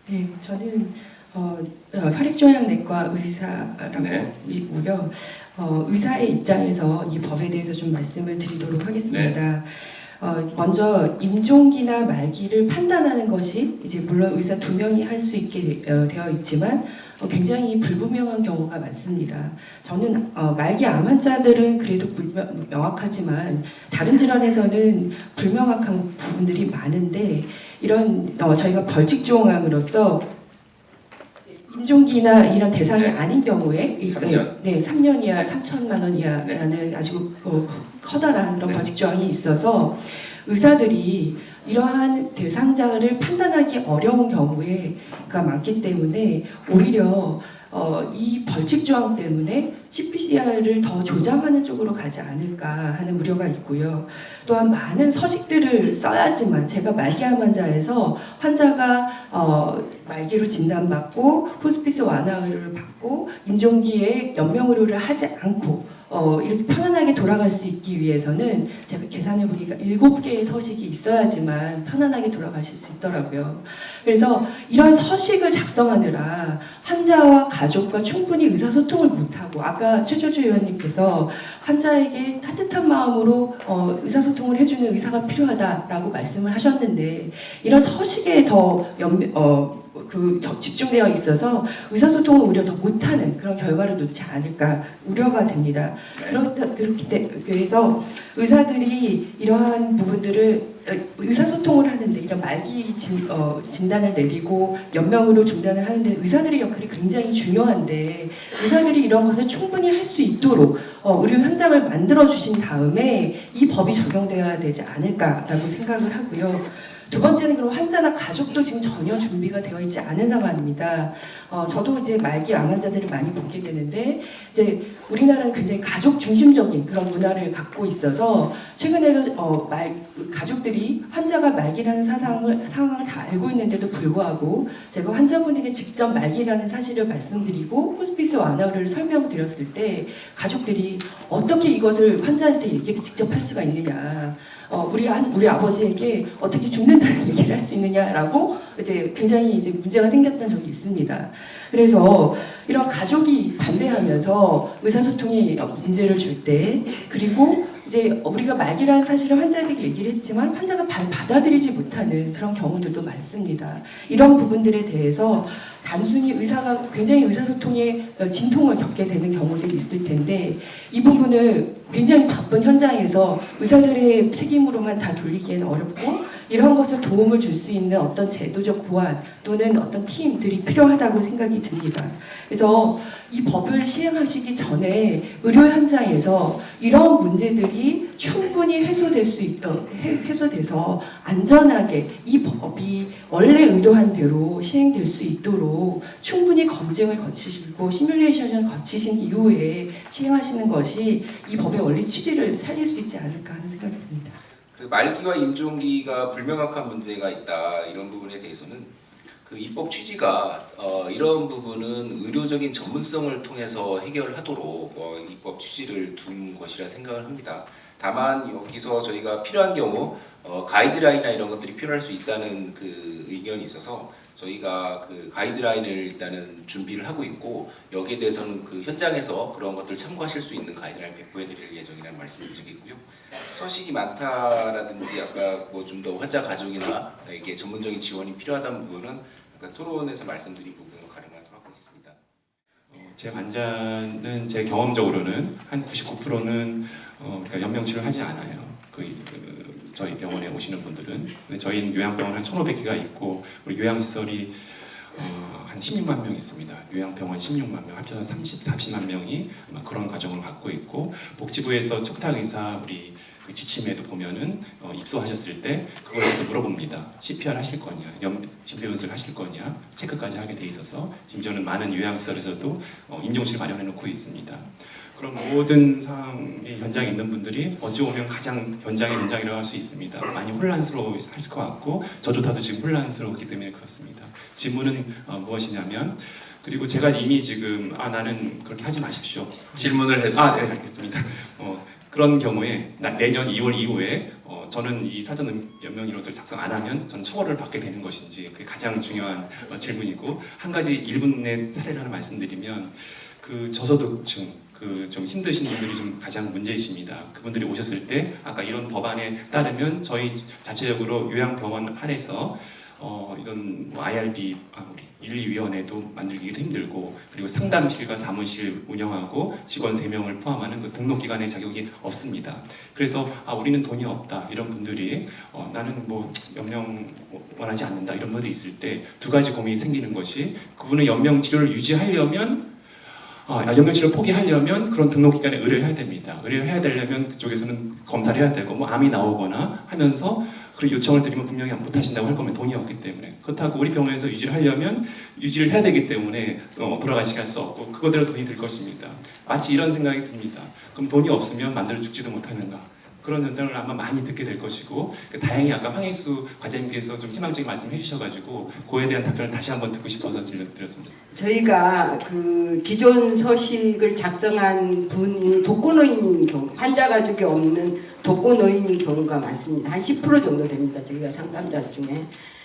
네, 저는 혈액종양내과 의사라고 네. 있고요. 의사의 입장에서 이 법에 대해서 좀 말씀을 드리도록 하겠습니다. 먼저 임종기나 말기를 판단하는 것이 이제 물론 의사 2명이 할 수 있게 되어 있지만 굉장히 불분명한 경우가 많습니다. 저는 말기 암 환자들은 그래도 명확하지만 다른 질환에서는 불명확한 부분들이 많은데 이런 저희가 벌칙종암으로서 임종기나 이런 대상이 네. 아닌 경우에 3년. 네, 3년 이하 3천만 원 이하라는 아주 커다란 그런 네. 벌칙조항이 있어서 의사들이 이러한 대상자를 판단하기 어려운 경우가 많기 때문에 오히려 이 벌칙조항 때문에 CPCR을 더 조장하는 쪽으로 가지 않을까 하는 우려가 있고요. 또한 많은 서식들을 써야지만 제가 말기암 환자에서 환자가 말기로 진단받고 호스피스 완화 의료를 받고 임종기에 연명 의료를 하지 않고 이렇게 편안하게 돌아갈 수 있기 위해서는 제가 계산해 보니까 7개의 서식이 있어야지만 편안하게 돌아가실 수 있더라고요. 그래서 이런 서식을 작성하느라 환자와 가족과 충분히 의사소통을 못하고 아까 최철주 의원님께서 환자에게 따뜻한 마음으로 의사소통을 해주는 의사가 필요하다라고 말씀을 하셨는데 이런 서식에 더 집중되어 있어서 의사소통을 오히려 더 못하는 그런 결과를 놓지 않을까 우려가 됩니다. 그래서 의사들이 이러한 부분들을 의사소통을 하는데 이런 말기 진단을 내리고 연명으로 중단을 하는데 의사들의 역할이 굉장히 중요한데 의사들이 이런 것을 충분히 할 수 있도록 의료 현장을 만들어 주신 다음에 이 법이 적용되어야 되지 않을까라고 생각을 하고요. 두 번째는 그럼 환자나 가족도 지금 전혀 준비가 되어 있지 않은 상황입니다. 저도 이제 말기 암 환자들을 많이 보게 되는데 이제 우리나라는 굉장히 가족 중심적인 그런 문화를 갖고 있어서 최근에도 가족들이 환자가 말기라는 상황을 다 알고 있는데도 불구하고 제가 환자분에게 직접 말기라는 사실을 말씀드리고 호스피스 완화를 설명드렸을 때 가족들이 어떻게 이것을 환자한테 얘기를 직접 할 수가 있느냐. 우리 아버지에게 어떻게 죽는다는 얘기를 할 수 있느냐라고 이제 굉장히 이제 문제가 생겼던 적이 있습니다. 그래서 이런 가족이 반대하면서 의사소통에 문제를 줄 때 그리고 이제 우리가 말기라는 사실을 환자에게 얘기를 했지만 환자가 받아들이지 못하는 그런 경우들도 많습니다. 이런 부분들에 대해서 단순히 의사가 굉장히 의사소통에 진통을 겪게 되는 경우들이 있을 텐데 이 부분을 굉장히 바쁜 현장에서 의사들의 책임으로만 다 돌리기에는 어렵고 이런 것을 도움을 줄 수 있는 어떤 제도적 보완 또는 어떤 팀들이 필요하다고 생각이 듭니다. 그래서 이 법을 시행하시기 전에 의료 현장에서 이런 문제들이 충분히 해소돼서 안전하게 이 법이 원래 의도한 대로 시행될 수 있도록 충분히 검증을 거치시고 시뮬레이션을 거치신 이후에 시행하시는 것이 이 법의 원리 취지를 살릴 수 있지 않을까 하는 생각이 듭니다. 그 말기와 임종기가 불명확한 문제가 있다 이런 부분에 대해서는 그 입법 취지가 이런 부분은 의료적인 전문성을 통해서 해결하도록 입법 취지를 둔 것이라 생각을 합니다. 다만 여기서 저희가 필요한 경우 가이드라인이나 이런 것들이 필요할 수 있다는 그 의견이 있어서 저희가 그 가이드라인을 일단은 준비를 하고 있고 여기에 대해서는 그 현장에서 그런 것들을 참고하실 수 있는 가이드라인을 배포해드릴 예정이라는 말씀을 드리겠고요. 서식이 많다라든지 아까 뭐 좀 더 환자 가족이나 이게 전문적인 지원이 필요하다는 부분은 아까 토론에서 말씀드린 부분으로 가름하도록 하고 있습니다. 제 환자는 제 경험적으로는 한 99%는 그러니까 연명치료를 하지 않아요. 저희 병원에 오시는 분들은. 근데 저희 요양병원은 1,500개가 있고 우리 요양시설이 한 16만 명 있습니다. 요양병원 16만 명, 합쳐서 40만 명이 아마 그런 가정을 갖고 있고 복지부에서 척탁의사 우리 그 지침에도 보면은 입소하셨을 때 그걸 해서 물어봅니다. CPR 하실 거냐, 심폐연술 하실 거냐 체크까지 하게 돼 있어서 심지어는 많은 요양시설에서도 임종실 마련해 놓고 있습니다. 그런 모든 상황의 현장에 있는 분들이 어찌 보면 가장 현장의 현장이라고 할 수 있습니다. 많이 혼란스러워하실 것 같고 저조차도 지금 혼란스러웠기 때문에 그렇습니다. 질문은 무엇이냐면 그리고 제가 이미 지금 나는 그렇게 하지 마십시오. 질문을 해주세요. 네, 알겠습니다. 그런 경우에 내년 2월 이후에 저는 이 사전 연명 이론서를 작성 안 하면 전 처벌을 받게 되는 것인지 그게 가장 중요한 질문이고 한 가지 1분의 사례를 하나 말씀드리면 그 저소득층 그 좀 힘드신 분들이 좀 가장 문제이십니다. 그분들이 오셨을 때 아까 이런 법안에 따르면 저희 자체적으로 요양병원 안에서 이런 뭐 IRB 우리 1,2위원회도 만들기도 힘들고 그리고 상담실과 사무실 운영하고 직원 3명을 포함하는 그 등록기관의 자격이 없습니다. 그래서 우리는 돈이 없다 이런 분들이 나는 뭐 연명 원하지 않는다 이런 분들이 있을 때 두 가지 고민이 생기는 것이 그분의 연명 치료를 유지하려면 연명치료를 포기하려면 그런 등록기관에 의뢰를 해야 됩니다. 의뢰를 해야 되려면 그쪽에서는 검사를 해야 되고 뭐 암이 나오거나 하면서 그런 요청을 드리면 분명히 못하신다고 할 거면 돈이 없기 때문에 그렇다고 우리 병원에서 유지를 하려면 유지를 해야 되기 때문에 돌아가시게 할 수 없고 그거대로 돈이 들 것입니다. 마치 이런 생각이 듭니다. 그럼 돈이 없으면 만들어 죽지도 못하는가 그런 현상을 아마 많이 듣게 될 것이고 다행히 아까 황희수 과장님께서 좀 희망적인 말씀해 주셔가지고 그에 대한 답변을 다시 한번 듣고 싶어서 드렸습니다. 저희가 그 기존 서식을 작성한 분이 독거노인인 경우, 환자 가족이 없는 독거노인인 경우가 많습니다. 한 10% 정도 됩니다. 저희가 상담자 중에.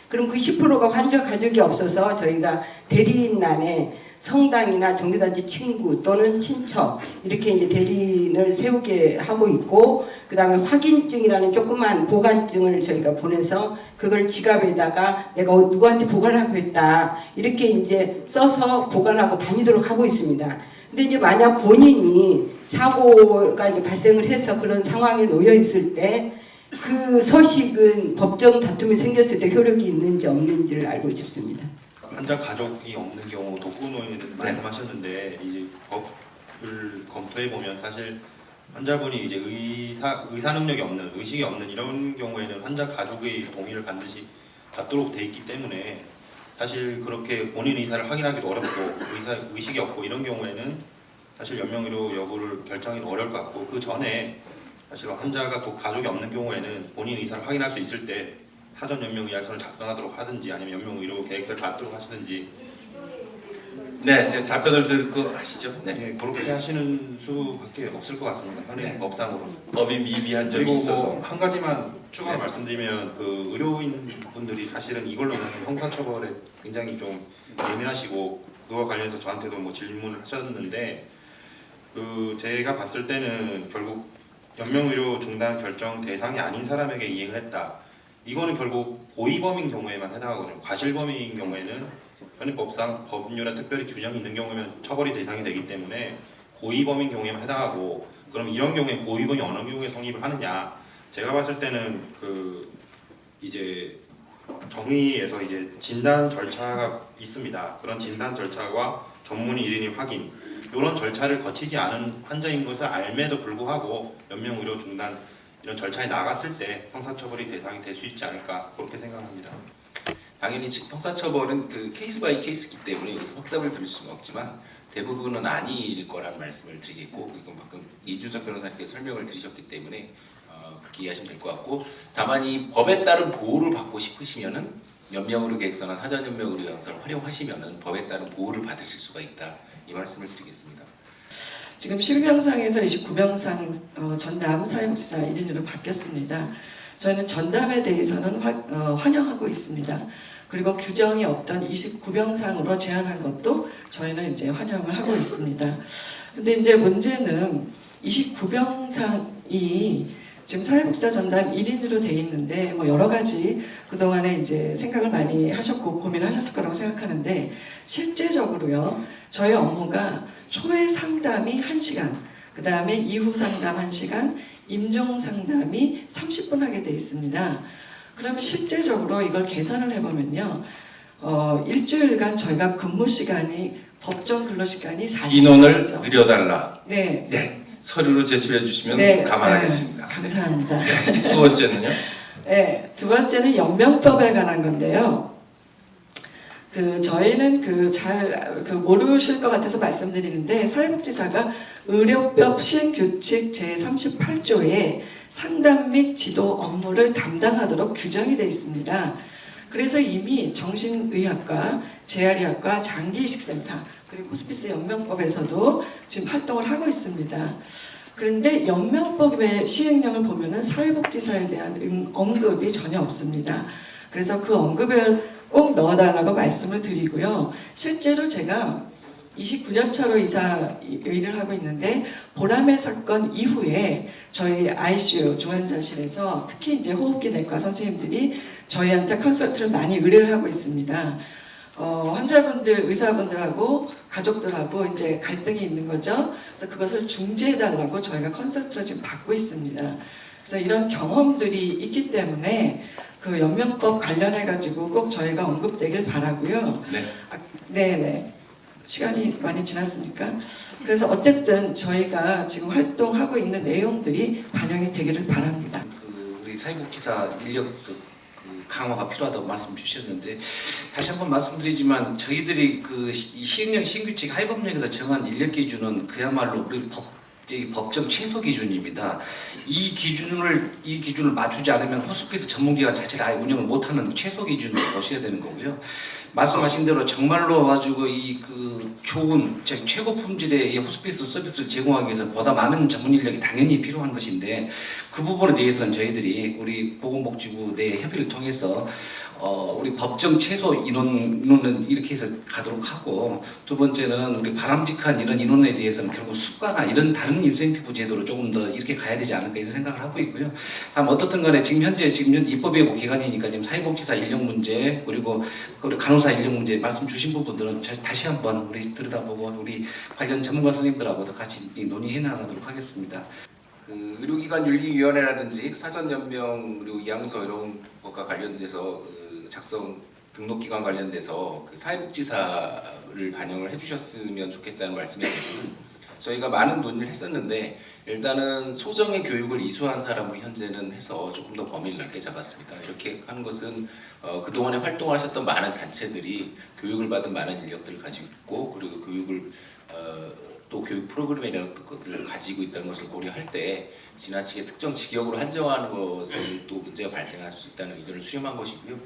그럼 그 10%가 환자 가족이 없어서 저희가 대리인란에 성당이나 종교단체 친구 또는 친척 이렇게 이제 대리인을 세우게 하고 있고 그 다음에 확인증이라는 조그만 보관증을 저희가 보내서 그걸 지갑에다가 내가 누구한테 보관하고 했다 이렇게 이제 써서 보관하고 다니도록 하고 있습니다. 근데 이제 만약 본인이 사고가 이제 발생을 해서 그런 상황에 놓여 있을 때 그 서식은 법정 다툼이 생겼을 때 효력이 있는지 없는지를 알고 싶습니다. 환자 가족이 없는 경우 독거노인을 말씀하셨는데 이제 법을 검토해 보면 사실 환자분이 이제 의사 능력이 없는 의식이 없는 이런 경우에는 환자 가족의 동의를 반드시 받도록 돼 있기 때문에 사실 그렇게 본인 의사를 확인하기도 어렵고 의식이 없고 이런 경우에는 사실 연명의료 여부를 결정하기는 어려울 것 같고 그 전에 사실 환자가 또 가족이 없는 경우에는 본인 의사를 확인할 수 있을 때 사전 연명 의약서를 작성하도록 하든지 아니면 연명 의료 계획서를 받도록 하시든지 네, 이제 답변을 듣고 하시죠. 네. 네, 그렇게 하시는 수밖에 없을 것 같습니다. 현행 네. 법상으로. 법이 미비한 점이 그리고 있어서 뭐한 가지만 추가로 네. 말씀드리면 그 의료인 분들이 사실은 이걸로 인해서 형사처벌에 굉장히 좀 예민하시고 그와 관련해서 저한테도 뭐 질문을 하셨는데 그 제가 봤을 때는 결국 연명의료 중단 결정 대상이 아닌 사람에게 이행을 했다. 이거는 결국 고의범인 경우에만 해당하거든요. 과실범인 경우에는 현행법상 법률에 특별히 규정이 있는 경우면 처벌이 대상이 되기 때문에 고의범인 경우에만 해당하고 그럼 이런 경우에 고의범이 어느 경우에 성립을 하느냐? 제가 봤을 때는 그 이제 정의에서 이제 진단 절차가 있습니다. 그런 진단 절차와 전문의 1인이 확인 이런 절차를 거치지 않은 환자인 것을 알매도 불구하고 연명의료 중단 이런 절차에 나갔을 때 형사처벌이 대상이 될 수 있지 않을까 그렇게 생각합니다. 당연히 형사처벌은 그 케이스 바이 케이스이기 때문에 여기서 확답을 드릴 수는 없지만 대부분은 아닐 거란 말씀을 드리겠고 이건 방금 이준석 변호사님께서 설명을 드리셨기 때문에 그렇게 이해하시면 될 것 같고 다만 이 법에 따른 보호를 받고 싶으시면은 연명의료 계획서나 사전 연명의료 계획서를 활용하시면은 법에 따른 보호를 받으실 수가 있다 이 말씀을 드리겠습니다. 지금 12병상에서 29병상 전담 사회복지사 1인으로 바뀌었습니다. 저희는 전담에 대해서는 환영하고 있습니다. 그리고 규정이 없던 29병상으로 제한한 것도 저희는 이제 환영을 하고 있습니다. 근데 이제 문제는 29병상이 지금 사회복지사 전담 1인으로 돼 있는데 뭐 여러 가지 그동안에 이제 생각을 많이 하셨고 고민하셨을 거라고 생각하는데 실제적으로요. 저희 업무가 초회 상담이 1시간, 그 다음에 이후 상담 1시간, 임종 상담이 30분 하게 돼 있습니다. 그러면 실제적으로 이걸 계산을 해보면요. 일주일간 저희가 근무 시간이 법정 근로 시간이 40시간. 인원을 늘려달라. 네. 네. 서류로 제출해 주시면 네, 감안하겠습니다. 네, 감사합니다. 네. 두 번째는요? 네, 두 번째는 연명법에 관한 건데요. 저희는 모르실 것 같아서 말씀드리는데 사회복지사가 의료법 시행규칙 제38조에 상담 및 지도 업무를 담당하도록 규정이 되어 있습니다. 그래서 이미 정신의학과, 재활의학과, 장기이식센터 그리고 호스피스 연명법에서도 지금 활동을 하고 있습니다. 그런데 연명법의 시행령을 보면은 사회복지사에 대한 언급이 전혀 없습니다. 그래서 그 언급을 꼭 넣어달라고 말씀을 드리고요. 실제로 제가 29년 차로 이사 일을 하고 있는데 보라매 사건 이후에 저희 ICU 중환자실에서 특히 이제 호흡기 내과 선생님들이 저희한테 컨설트를 많이 의뢰를 하고 있습니다. 환자분들, 의사분들하고 가족들하고 이제 갈등이 있는 거죠. 그래서 그것을 중재해달라고 저희가 컨설트를 지금 받고 있습니다. 그래서 이런 경험들이 있기 때문에 그 연명법 관련해 가지고 꼭 저희가 언급되길 바라고요. 네. 네네. 시간이 많이 지났습니까? 그래서 어쨌든 저희가 지금 활동하고 있는 내용들이 반영이 되기를 바랍니다. 우리 사회복지사 인력 강화가 필요하다고 말씀 주셨는데 다시 한번 말씀드리지만 저희들이 이 시행령 신규칙 하위법령에서 정한 인력 기준은 그야말로 우리 법정 최소 기준입니다. 이 기준을 맞추지 않으면 호스피스 전문기관 자체를 아예 운영을 못하는 최소 기준으로 보셔야 되는 거고요. 말씀하신 대로 정말로 가지고 좋은 최고 품질의 이 호스피스 서비스를 제공하기 위해서 보다 많은 전문 인력이 당연히 필요한 것인데 그 부분에 대해서는 저희들이 우리 보건복지부 내 협의를 통해서 우리 법정 최소 인원은 이렇게 해서 가도록 하고 두 번째는 우리 바람직한 이런 인원에 대해서는 결국 수가나 이런 다른 인센티브 제도로 조금 더 이렇게 가야 되지 않을까 이런 생각을 하고 있고요. 다음 어떻든 간에 지금 입법예고 기간이니까 지금 사회복지사 인력 문제 그리고 간호사 인력 문제 말씀 주신 부분들은 다시 한번 우리 들여다보고 우리 관련 전문가 선생님들하고도 같이 논의해 나가도록 하겠습니다. 그 의료기관 윤리위원회라든지 사전연명 그리고 이양서 이런 것과 관련돼서 작성 등록기관 관련돼서 그 사회복지사를 반영을 해주셨으면 좋겠다는 말씀에 대해서는 저희가 많은 논의를 했었는데 일단은 소정의 교육을 이수한 사람으로 현재는 해서 조금 더 범위를 넓게 잡았습니다. 이렇게 하는 것은 그동안에 활동하셨던 많은 단체들이 교육을 받은 많은 인력들을 가지고 있고 그리고 교육을 또 교육 프로그램이라는 것들을 가지고 있다는 것을 고려할 때 지나치게 특정 직역으로 한정하는 것은 또 문제가 발생할 수 있다는 의견을 수렴한 것이고요.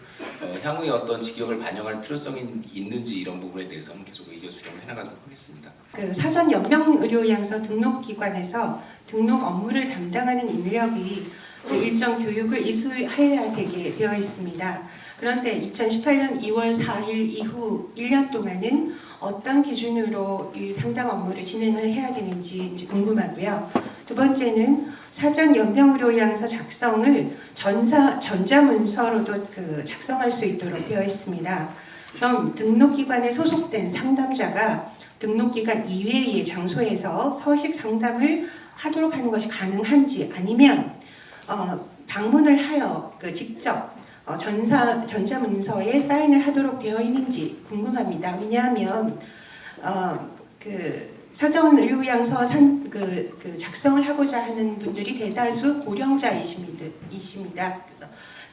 향후에 어떤 직역을 반영할 필요성이 있는지 이런 부분에 대해서는 계속 의견 수렴을 해나가도록 하겠습니다. 그 사전 연명의료의학서 등록기관에서 등록 업무를 담당하는 인력이 그 일정 교육을 이수해야 되게 되어 있습니다. 그런데 2018년 2월 4일 이후 1년 동안은 어떤 기준으로 이 상담 업무를 진행을 해야 되는지 이제 궁금하고요. 두 번째는 사전 연명의료의학서 작성을 전자문서로도 작성할 수 있도록 되어 있습니다. 그럼 등록기관에 소속된 상담자가 등록기관 이외의 장소에서 서식 상담을 하도록 하는 것이 가능한지 아니면 방문을 하여 직접 전자문서에 사인을 하도록 되어 있는지 궁금합니다. 왜냐하면 사전 의료의학서 작성을 하고자 하는 분들이 대다수 고령자이십니다.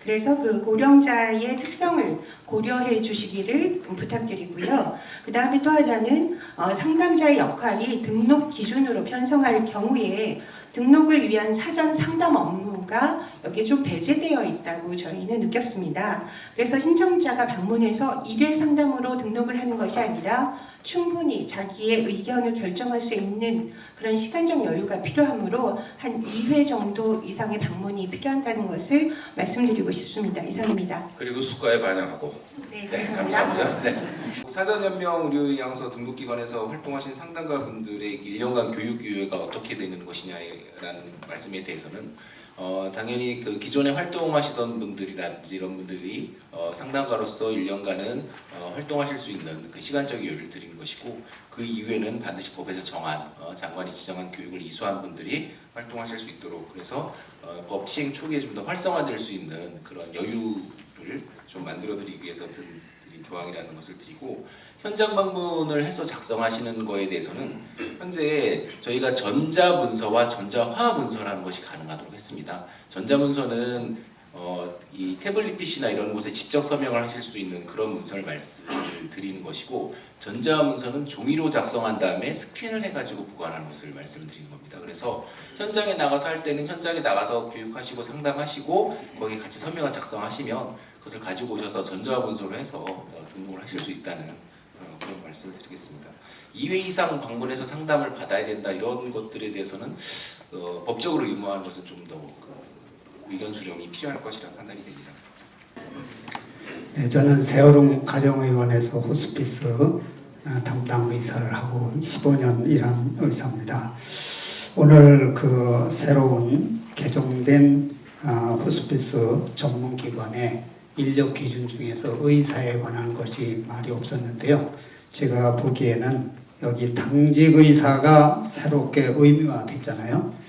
그래서 그 고령자의 특성을 고려해 주시기를 부탁드리고요. 그 다음에 또 하나는 상담자의 역할이 등록 기준으로 편성할 경우에 등록을 위한 사전 상담 업무가 여기에 좀 배제되어 있다고 저희는 느꼈습니다. 그래서 신청자가 방문해서 1회 상담으로 등록을 하는 것이 아니라 충분히 자기의 의견을 결정할 수 있는 그런 시간적 여유가 필요하므로 한 2회 정도 이상의 방문이 필요하다는 것을 말씀드리고 싶습니다. 이상입니다. 그리고 수가에 반영하고 네, 네, 감사합니다. 감사합니다. 네. 사전연명 의료의학서 등록기관에서 활동하신 상담가분들의 1년간 교육 유예가 어떻게 되는 것이냐라는 말씀에 대해서는 당연히 그 기존에 활동하시던 분들이라든지 이런 분들이 상담가로서 1년간은 활동하실 수 있는 그 시간적 여유를 드리는 것이고 그 이후에는 반드시 법에서 정한 장관이 지정한 교육을 이수한 분들이 활동하실 수 있도록 그래서 법 시행 초기에 좀 더 활성화될 수 있는 그런 여유를 좀 만들어드리기 위해서 드린 조항이라는 것을 드리고 현장 방문을 해서 작성하시는 거에 대해서는 현재 저희가 전자문서와 전자화문서라는 것이 가능하도록 했습니다. 전자문서는 이 태블릿 PC나 이런 곳에 직접 서명을 하실 수 있는 그런 문서를 말씀을 드리는 것이고 전자문서는 종이로 작성한 다음에 스캔을 해가지고 보관하는 것을 말씀드리는 겁니다. 그래서 현장에 나가서 할 때는 현장에 나가서 교육하시고 상담하시고 거기 같이 서명을 작성하시면 그것을 가지고 오셔서 전자문서로 해서 등록을 하실 수 있다는 그런 말씀을 드리겠습니다. 2회 이상 방문해서 상담을 받아야 된다 이런 것들에 대해서는 법적으로 의무화하는 것은 좀 더 의견 수정이 필요할 것이라 판단이 됩니다. 네, 저는 세월웅 가정의원에서 호스피스 담당 의사를 하고 15년 일한 의사입니다. 오늘 그 새로운 개정된 호스피스 전문기관의 인력 기준 중에서 의사에 관한 것이 말이 없었는데요. 제가 보기에는 여기 당직 의사가 새롭게 의무화됐잖아요.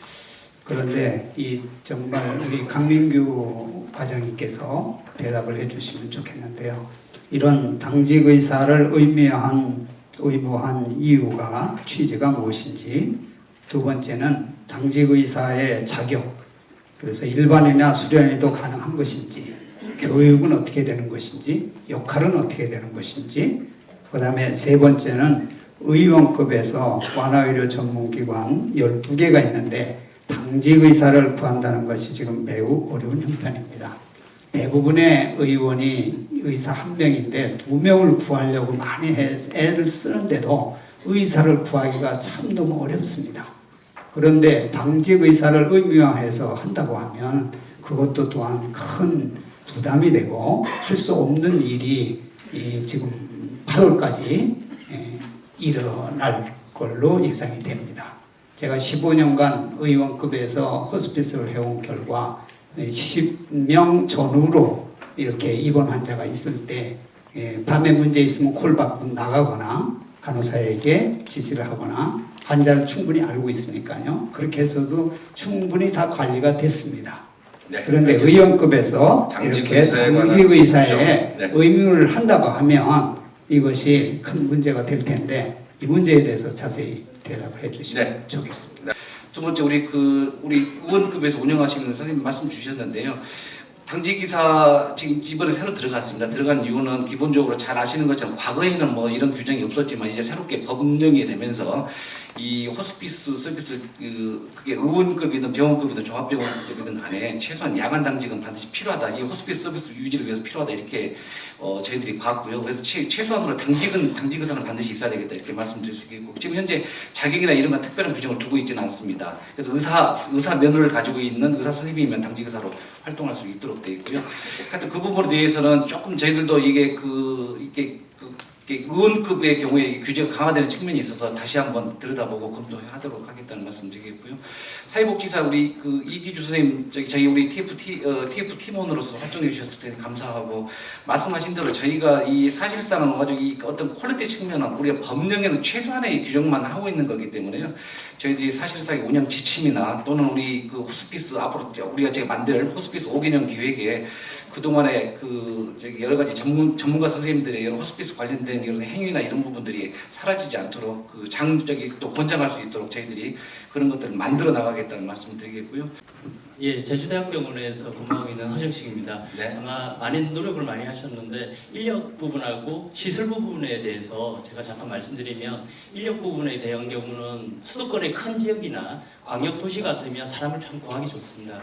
그런데 이 정말 우리 강민규 과장님께서 대답을 해주시면 좋겠는데요. 이런 당직 의사를 의무화한 이유가 취지가 무엇인지, 두 번째는 당직 의사의 자격, 그래서 일반이나 수련회도 가능한 것인지, 교육은 어떻게 되는 것인지, 역할은 어떻게 되는 것인지, 그 다음에 세 번째는 의원급에서 완화의료 전문기관 12개가 있는데 당직 의사를 구한다는 것이 지금 매우 어려운 형편입니다. 대부분의 의원이 의사 한 명인데 2명을 구하려고 많이 애를 쓰는데도 의사를 구하기가 참 너무 어렵습니다. 그런데 당직 의사를 의무화해서 한다고 하면 그것도 또한 큰 부담이 되고 할 수 없는 일이 지금 8월까지 일어날 걸로 예상이 됩니다. 제가 15년간 의원급에서 호스피스를 해온 결과 10명 전후로 이렇게 입원 환자가 있을 때 밤에 문제 있으면 콜 받고 나가거나 간호사에게 지시를 하거나 환자를 충분히 알고 있으니까요. 그렇게 해서도 충분히 다 관리가 됐습니다. 네, 그런데 알겠습니다. 의원급에서 당직 이렇게 의사에 관한 당직 의사에 네. 의무를 한다고 하면 이것이 큰 문제가 될 텐데 이 문제에 대해서 자세히 대답을 해주시면 네. 좋겠습니다. 두 번째 우리 의원급에서 운영하시는 선생님 말씀 주셨는데요. 당직기사 지금 이번에 새로 들어갔습니다. 들어간 이유는 기본적으로 잘 아시는 것처럼 과거에는 뭐 이런 규정이 없었지만 이제 새롭게 법령이 되면서 이 호스피스 서비스 그게 의원급이든 병원급이든 종합병원급이든 간에 최소한 야간 당직은 반드시 필요하다. 이 호스피스 서비스 유지를 위해서 필요하다 이렇게 저희들이 봤고요. 그래서 최소한으로 당직 의사는 반드시 있어야 되겠다 이렇게 말씀드릴 수 있겠고 지금 현재 자격이나 이런 건 특별한 규정을 두고 있지는 않습니다. 그래서 의사 면허를 가지고 있는 의사 선생님이면 당직 의사로 활동할 수 있도록 되어 있고요. 하여튼 그 부분에 대해서는 조금 저희들도 이게 의원급의 경우에 규제가 강화되는 측면이 있어서 다시 한번 들여다보고 검토하도록 하겠다는 말씀드리겠고요. 사회복지사 우리 이기주 선생님 저희 우리 TF 팀원으로서 활동해 주셨을 때 감사하고 말씀하신 대로 저희가 이 사실상은 아주 이 어떤 퀄리티 측면은 우리가 법령에는 최소한의 규정만 하고 있는 거기 때문에요. 저희들이 사실상 운영 지침이나 또는 우리 호스피스 앞으로 우리가 제가 만들 호스피스 5개년 계획에 그동안에 여러 가지 전문가 선생님들의 이런 호스피스 관련된 이런 행위나 이런 부분들이 사라지지 않도록 또 권장할 수 있도록 저희들이 그런 것들을 만들어 나가겠다는 말씀을 드리겠고요. 예, 제주대학병원에서 근무하고 있는 허정식입니다. 네. 아마 많은 노력을 많이 하셨는데 인력 부분하고 시설 부분에 대해서 제가 잠깐 말씀드리면 인력 부분에 대한 경우는 수도권의 큰 지역이나 광역 도시 같으면 사람을 참 구하기 좋습니다.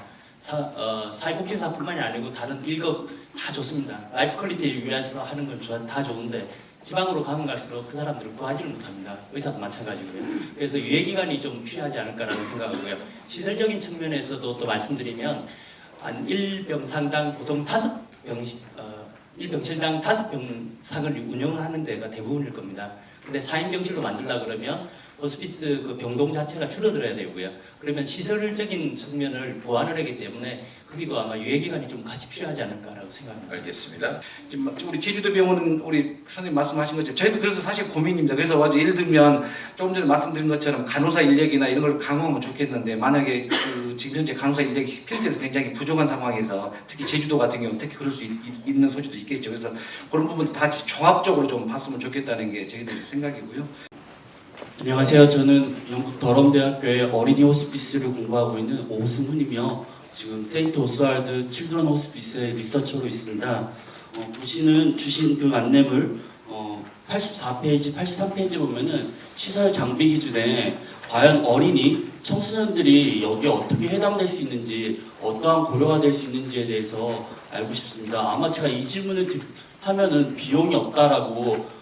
사회복지사뿐만이 아니고 다른 1급 다 좋습니다. 라이프 퀄리티를 위해서 하는 건 다 좋은데 지방으로 가면 갈수록 그 사람들을 구하지는 못합니다. 의사도 마찬가지고요. 그래서 유예기간이 좀 필요하지 않을까라는 생각하고요. 시설적인 측면에서도 또 말씀드리면 한 1병상당 보통 1병실당 5병상을 운영하는 데가 대부분일 겁니다. 근데 4인 병실로 만들려고 그러면 호스피스 병동 자체가 줄어들어야 되고요. 그러면 시설적인 측면을 보완을 하기 때문에 거기도 아마 유예기간이 좀 같이 필요하지 않을까라고 생각합니다. 알겠습니다. 지금 우리 제주도 병원은 우리 선생님 말씀하신 것처럼 저희도 그래서 사실 고민입니다. 그래서 예를 들면 조금 전에 말씀드린 것처럼 간호사 인력이나 이런 걸 강화하면 좋겠는데 만약에 지금 현재 간호사 인력이 필드에서 굉장히 부족한 상황에서 특히 제주도 같은 경우 특히 그럴 수 있는 소지도 있겠죠. 그래서 그런 부분도 다 종합적으로 좀 봤으면 좋겠다는 게 저희들의 생각이고요. 안녕하세요. 저는 영국 더럼대학교의 어린이 호스피스를 공부하고 있는 오승훈이며 지금 세인트 오스왈드 칠드런 호스피스의 리서처로 있습니다. 주신 그 안내물 84페이지, 83페이지 보면은 시설 장비 기준에 과연 어린이, 청소년들이 여기에 어떻게 해당될 수 있는지 어떠한 고려가 될 수 있는지에 대해서 알고 싶습니다. 아마 제가 이 질문을 하면은 비용이 없다라고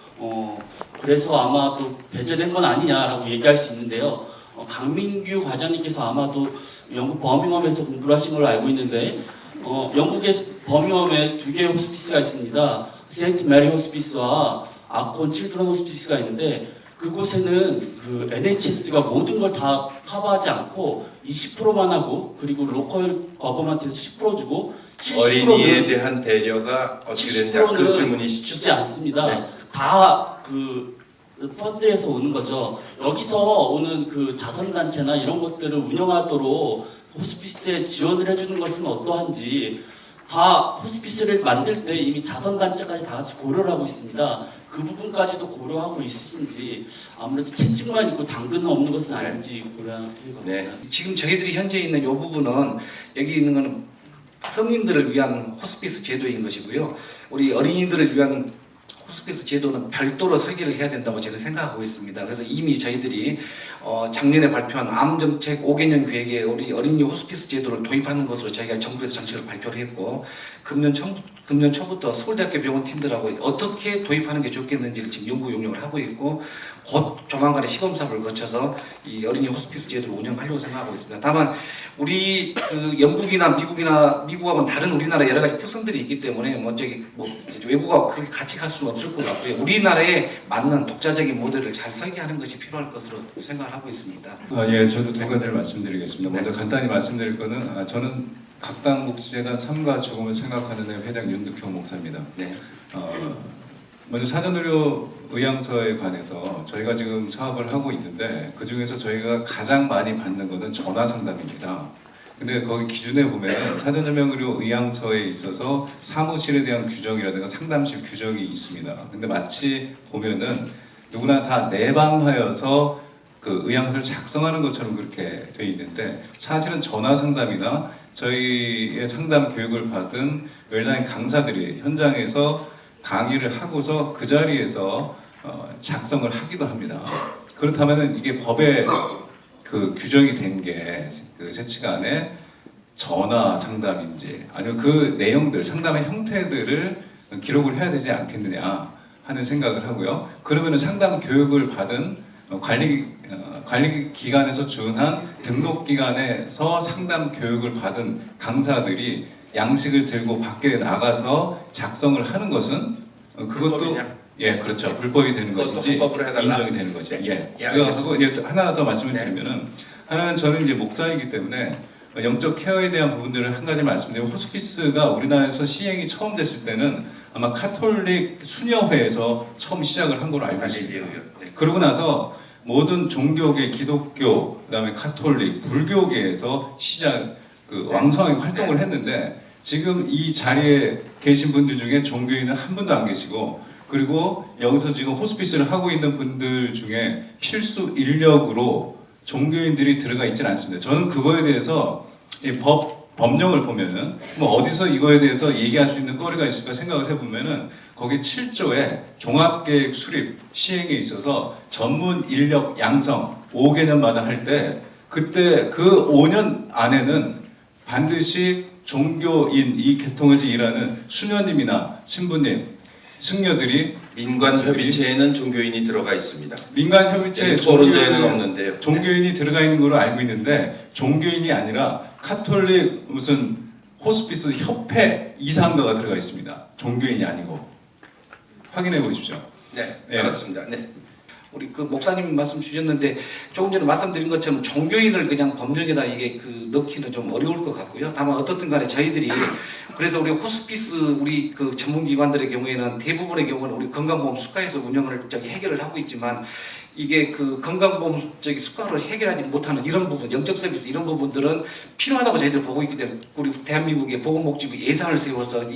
그래서 아마 또 배제된 건 아니냐라고 얘기할 수 있는데요. 강민규 과장님께서 아마도 영국 버밍엄에서 공부를 하신 걸로 알고 있는데 영국의 버밍엄에 두 개의 호스피스가 있습니다. 세인트 메리 호스피스와 아콘 칠드런 호스피스가 있는데 그곳에는 그 NHS가 모든 걸 다 커버하지 않고 20%만 하고 그리고 로컬 거버먼트에서 10% 주고 70%는 어린이에 대한 배려가 어떻게 되는지 그 질문이시죠? 주지 않습니다. 네. 다 그 펀드에서 오는 거죠. 여기서 오는 그 자선단체나 이런 것들을 운영하도록 호스피스에 지원을 해주는 것은 어떠한지 다 호스피스를 만들 때 이미 자선단체까지 다 같이 고려를 하고 있습니다. 그 부분까지도 고려하고 있으신지 아무래도 채찍만 있고 당근은 없는 것은 아닌지 고려해봅니다. 네. 지금 저희들이 현재 있는 이 부분은 여기 있는 거는 성인들을 위한 호스피스 제도인 것이고요. 우리 어린이들을 위한 호스피스 제도는 별도로 설계를 해야 된다고 저는 생각하고 있습니다. 그래서 이미 저희들이 작년에 발표한 암정책 5개년 계획에 우리 어린이 호스피스 제도를 도입하는 것으로 저희가 정부에서 정책을 발표를 했고 금년 초부터 서울대학교 병원 팀들하고 어떻게 도입하는 게 좋겠는지를 지금 연구 용역을 하고 있고 곧 조만간에 시범 사업을 거쳐서 이 어린이 호스피스 제도를 운영하려고 생각하고 있습니다. 다만 우리 그 영국이나 미국하고는 다른 우리나라 여러 가지 특성들이 있기 때문에 외국하고 그렇게 같이 갈 수는 없을 것 같고요. 우리나라에 맞는 독자적인 모델을 잘 설계하는 것이 필요할 것으로 생각을 하고 있습니다. 예, 저도 두 가지를 말씀드리겠습니다. 먼저 간단히 말씀드릴 거는 저는 각당 복지재단 삶과 죽음을 생각하는 회장 윤득형 목사입니다. 네. 먼저 사전의료 의향서에 관해서 저희가 지금 사업을 하고 있는데 그 중에서 저희가 가장 많이 받는 것은 전화 상담입니다. 근데 거기 기준에 보면 사전설명의료 의향서에 있어서 사무실에 대한 규정이라든가 상담실 규정이 있습니다. 근데 마치 보면은 누구나 다 내방하여서 그 의향서를 작성하는 것처럼 그렇게 돼 있는데 사실은 전화 상담이나 저희의 상담 교육을 받은 웰라인 강사들이 현장에서 강의를 하고서 그 자리에서 작성을 하기도 합니다. 그렇다면 이게 법에 그 규정이 된 게 그 세치간에 전화 상담인지 아니면 그 내용들 상담의 형태들을 기록을 해야 되지 않겠느냐 하는 생각을 하고요. 그러면 상담 교육을 받은 관리 기관에서 준한 등록 기관에서 상담 교육을 받은 강사들이 양식을 들고 밖에 나가서 작성을 하는 것은 그것도 불법이냐? 예, 그렇죠. 불법이 되는 것인지 불법으로 해달라? 인정이 되는 것이. 네. 예. 예, 그거 알겠습니다. 하고 예, 하나 더 말씀을 네. 드리면은 하나는 저는 이제 목사이기 때문에 영적 케어에 대한 부분들을 한 가지 말씀드리면 호스피스가 우리나라에서 시행이 처음 됐을 때는 아마 카톨릭 수녀회에서 처음 시작을 한 걸로 알고 있습니다. 네. 그러고 나서 모든 종교계, 기독교, 그다음에 카톨릭, 불교계에서 왕성하게 활동을 했는데 지금 이 자리에 계신 분들 중에 종교인은 한 분도 안 계시고 그리고 여기서 지금 호스피스를 하고 있는 분들 중에 필수 인력으로 종교인들이 들어가 있지는 않습니다. 저는 그거에 대해서 이 법령을 보면은 뭐 어디서 이거에 대해서 얘기할 수 있는 거리가 있을까 생각을 해보면은 거기 7조에 종합계획 수립 시행에 있어서 전문 인력 양성 5개년마다 할 때 그때 그 5년 안에는 반드시 종교인 이 계통에서 일하는 수녀님이나 신부님, 승려들이 민관협의체에는 종교인이 들어가 있습니다. 민간협의체에 토론자에는 없는데요. 종교인이 들어가 있는 걸로 알고 있는데 종교인이 아니라 카톨릭 무슨 호스피스 협회 이사한가가 들어가 있습니다. 종교인이 아니고 확인해 보십시오. 네, 네. 알았습니다. 네. 우리 그 목사님 말씀 주셨는데 조금 전에 말씀드린 것처럼 종교인을 그냥 법령에다 이게 넣기는 좀 어려울 것 같고요. 다만 어떻든 간에 저희들이 그래서 우리 호스피스 우리 그 전문기관들의 경우에는 대부분의 경우는 우리 건강보험 수가에서 운영을 해결을 하고 있지만 이게 그 건강보험 수가로 해결하지 못하는 이런 부분, 영적 서비스 이런 부분들은 필요하다고 저희들 보고 있기 때문에 우리 대한민국의 보건복지부 예산을 세워서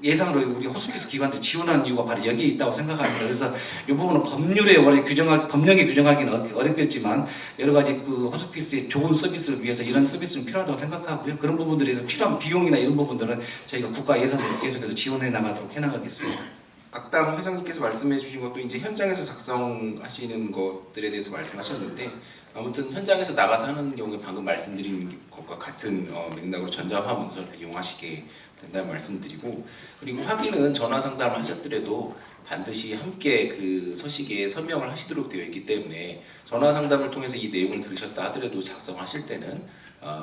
예산으로 우리 호스피스 기관들 지원하는 이유가 바로 여기에 있다고 생각합니다. 그래서 이 부분은 법령에 규정하기는 어렵겠지만 여러 가지 그 호스피스의 좋은 서비스를 위해서 이런 서비스는 필요하다고 생각하고요. 그런 부분들에서 필요한 비용이나 이런 부분들은 저희가 국가 예산으로 계속해서 지원해 나가도록 해나가겠습니다. 악당 회장님께서 말씀해 주신 것도 이제 현장에서 작성하시는 것들에 대해서 말씀하셨는데 아무튼 현장에서 나가서 하는 경우에 방금 말씀드린 것과 같은 맥락으로 전자화문서를 이용하시게 된다는 말씀드리고 그리고 확인은 전화 상담을 하셨더라도 반드시 함께 그 서식에 서명을 하시도록 되어 있기 때문에 전화 상담을 통해서 이 내용을 들으셨다 하더라도 작성하실 때는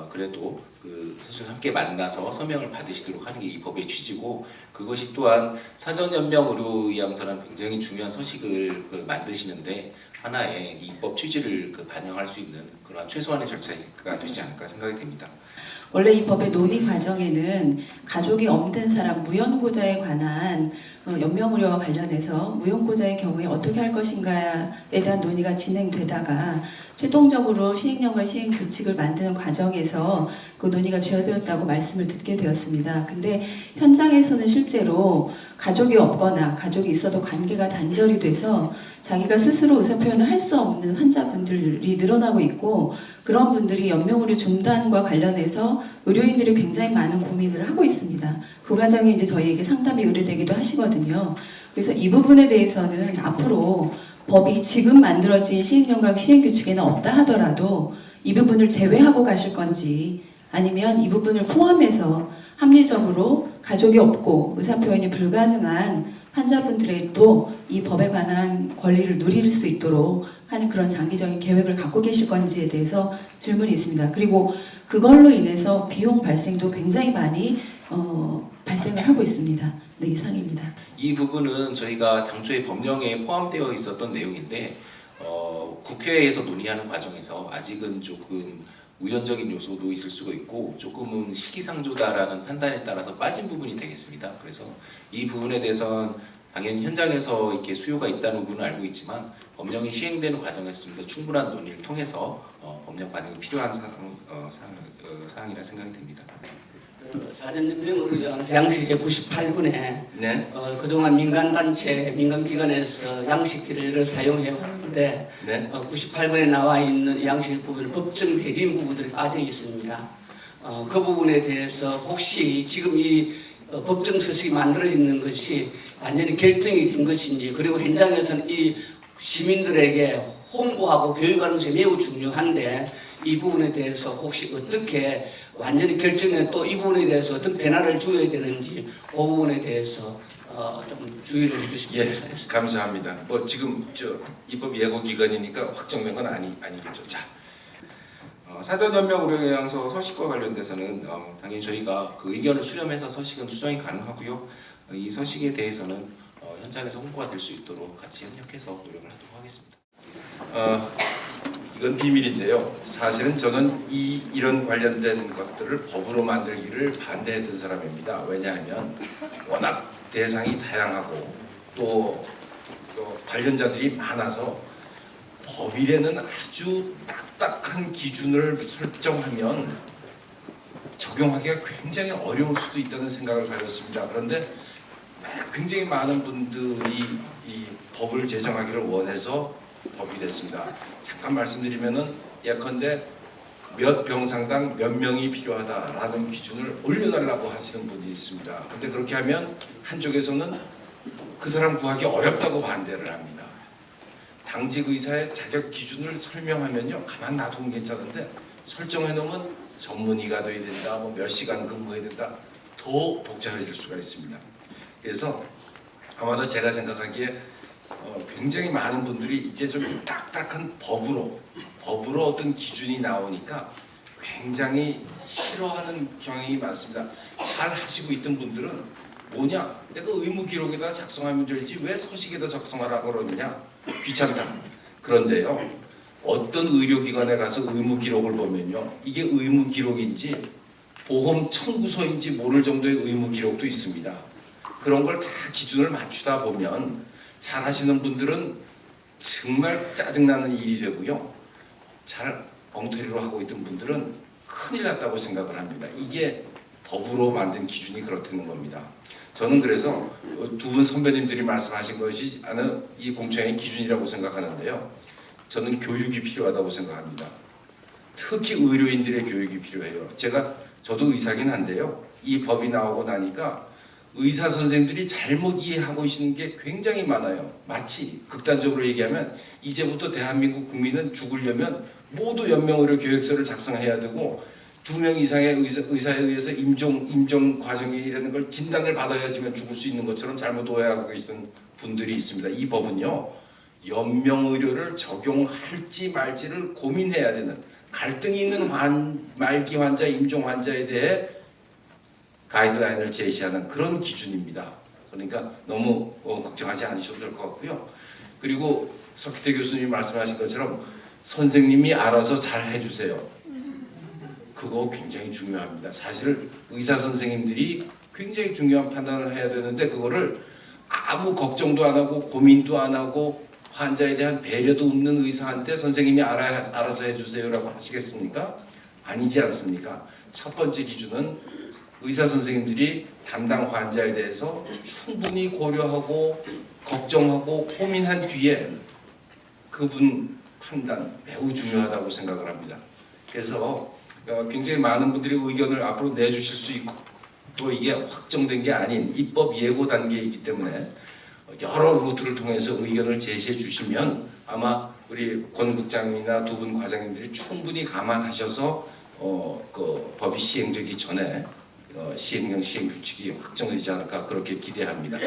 그래도 그 사실 함께 만나서 서명을 받으시도록 하는 게 이 법의 취지고, 그것이 또한 사전연명 의료의향서라는 굉장히 중요한 서식을 만드시는데 하나의 이 입법 취지를 반영할 수 있는 그러한 최소한의 절차가 되지 않을까 생각이 됩니다. 원래 이 법의 논의 과정에는 가족이 없는 사람 무연고자에 관한 연명 의료와 관련해서 무연고자의 경우에 어떻게 할 것인가에 대한 논의가 진행되다가 최종적으로 시행령과 시행규칙을 만드는 과정에서 그 논의가 주어되었다고 말씀을 듣게 되었습니다. 근데 현장에서는 실제로 가족이 없거나 가족이 있어도 관계가 단절이 돼서 자기가 스스로 의사표현을 할 수 없는 환자분들이 늘어나고 있고, 그런 분들이 연명의료 중단과 관련해서 의료인들이 굉장히 많은 고민을 하고 있습니다. 그 과정에 이제 저희에게 상담이 의뢰되기도 하시거든요. 그래서 이 부분에 대해서는 앞으로 법이 지금 만들어진 시행령과 시행규칙에는 없다 하더라도 이 부분을 제외하고 가실 건지, 아니면 이 부분을 포함해서 합리적으로 가족이 없고 의사표현이 불가능한 환자분들에도 이 법에 관한 권리를 누릴 수 있도록 하는 그런 장기적인 계획을 갖고 계실 건지에 대해서 질문이 있습니다. 그리고 그걸로 인해서 비용 발생도 굉장히 많이 발생을 하고 있습니다. 네, 이상입니다. 이 부분은 저희가 당초에 법령에 포함되어 있었던 내용인데 국회에서 논의하는 과정에서 아직은 조금 우연적인 요소도 있을 수가 있고 조금은 시기상조다라는 판단에 따라서 빠진 부분이 되겠습니다. 그래서 이 부분에 대해서는 당연히 현장에서 이렇게 수요가 있다는 부분은 알고 있지만 법령이 시행되는 과정에서 좀 더 충분한 논의를 통해서 법령 반영이 필요한 사항이라 생각이 됩니다. 사전연명 양식 제 98분에 네. 그동안 민간단체, 민간기관에서 양식기를 사용해 왔는데 네. 98분에 나와 있는 양식 부분 법정 대리인 부분들이 빠져 있습니다. 그 부분에 대해서 혹시 지금 이 법정 서식이 만들어지는 것이 완전히 결정이 된 것인지, 그리고 현장에서는 이 시민들에게 홍보하고 교육하는 것이 매우 중요한데 이 부분에 대해서 혹시 어떻게 완전히 결정해 또 이 부분에 대해서 어떤 변화를 줘야 되는지 그 부분에 대해서 좀 주의를 해주시면 예, 감사하겠습니다. 감사합니다. 뭐 지금 입법 예고 기간이니까 확정된 건 아니겠죠. 자, 사전연명 의료의향서 서식과 관련돼서는 당연히 저희가 그 의견을 수렴해서 서식은 수정이 가능하고요. 이 서식에 대해서는 현장에서 홍보가 될 수 있도록 같이 협력해서 노력을 하도록 하겠습니다. 이건 비밀인데요. 사실은 저는 이런 관련된 것들을 법으로 만들기를 반대했던 사람입니다. 왜냐하면 워낙 대상이 다양하고 또 관련자들이 많아서 법일에는 아주 딱딱한 기준을 설정하면 적용하기가 굉장히 어려울 수도 있다는 생각을 가졌습니다. 그런데 굉장히 많은 분들이 이 법을 제정하기를 원해서 법이 됐습니다. 잠깐 말씀드리면은 예컨대 몇 병상당 몇 명이 필요하다라는 기준을 올려달라고 하시는 분이 있습니다. 근데 그렇게 하면 한쪽에서는 그 사람 구하기 어렵다고 반대를 합니다. 당직 의사의 자격 기준을 설명하면요, 가만 놔두면 괜찮은데 설정해 놓으면 전문의가 돼야 된다, 뭐 몇 시간 근무해야 된다, 더 복잡해질 수가 있습니다. 그래서 아마도 제가 생각하기에 굉장히 많은 분들이 이제 좀 딱딱한 법으로 어떤 기준이 나오니까 굉장히 싫어하는 경향이 많습니다. 잘 하시고 있던 분들은 뭐냐, 내가 의무 기록에다 작성하면 되지 왜 서식에다 작성하라고 그러느냐, 귀찮다. 그런데요, 어떤 의료기관에 가서 의무 기록을 보면요, 이게 의무 기록인지 보험 청구서인지 모를 정도의 의무 기록도 있습니다. 그런 걸 다 기준을 맞추다 보면 잘 하시는 분들은 정말 짜증나는 일이 되고요, 잘 엉터리로 하고 있던 분들은 큰일 났다고 생각을 합니다. 이게 법으로 만든 기준이 그렇다는 겁니다. 저는 그래서 두 분 선배님들이 말씀하신 것이 이 공청회의 기준이라고 생각하는데요, 저는 교육이 필요하다고 생각합니다. 특히 의료인들의 교육이 필요해요. 저도 의사긴 한데요, 이 법이 나오고 나니까 의사 선생님들이 잘못 이해하고 계시는 게 굉장히 많아요. 마치 극단적으로 얘기하면 이제부터 대한민국 국민은 죽으려면 모두 연명의료 계획서를 작성해야 되고 2명 이상의 의사에 의해서 임종 과정이라는 걸 진단을 받아야지만 죽을 수 있는 것처럼 잘못 오해하고 계시는 분들이 있습니다. 이 법은요, 연명 의료를 적용할지 말지를 고민해야 되는, 갈등이 있는 말기 환자, 임종 환자에 대해 가이드라인을 제시하는 그런 기준입니다. 그러니까 너무 걱정하지 않으셔도 될 것 같고요. 그리고 석희태 교수님이 말씀하신 것처럼 선생님이 알아서 잘 해주세요. 그거 굉장히 중요합니다. 사실 의사 선생님들이 굉장히 중요한 판단을 해야 되는데 그거를 아무 걱정도 안 하고 고민도 안 하고 환자에 대한 배려도 없는 의사한테 선생님이 알아서 해주세요라고 하시겠습니까? 아니지 않습니까? 첫 번째 기준은 의사 선생님들이 담당 환자에 대해서 충분히 고려하고 걱정하고 고민한 뒤에 그분 판단 매우 중요하다고 생각을 합니다. 그래서 굉장히 많은 분들이 의견을 앞으로 내주실 수 있고 또 이게 확정된 게 아닌 입법 예고 단계이기 때문에 여러 루트를 통해서 의견을 제시해 주시면 아마 우리 권 국장이나 두 분 과장님들이 충분히 감안하셔서 그 법이 시행되기 전에 시행령 시행 규칙이 확정되지 않을까 그렇게 기대합니다.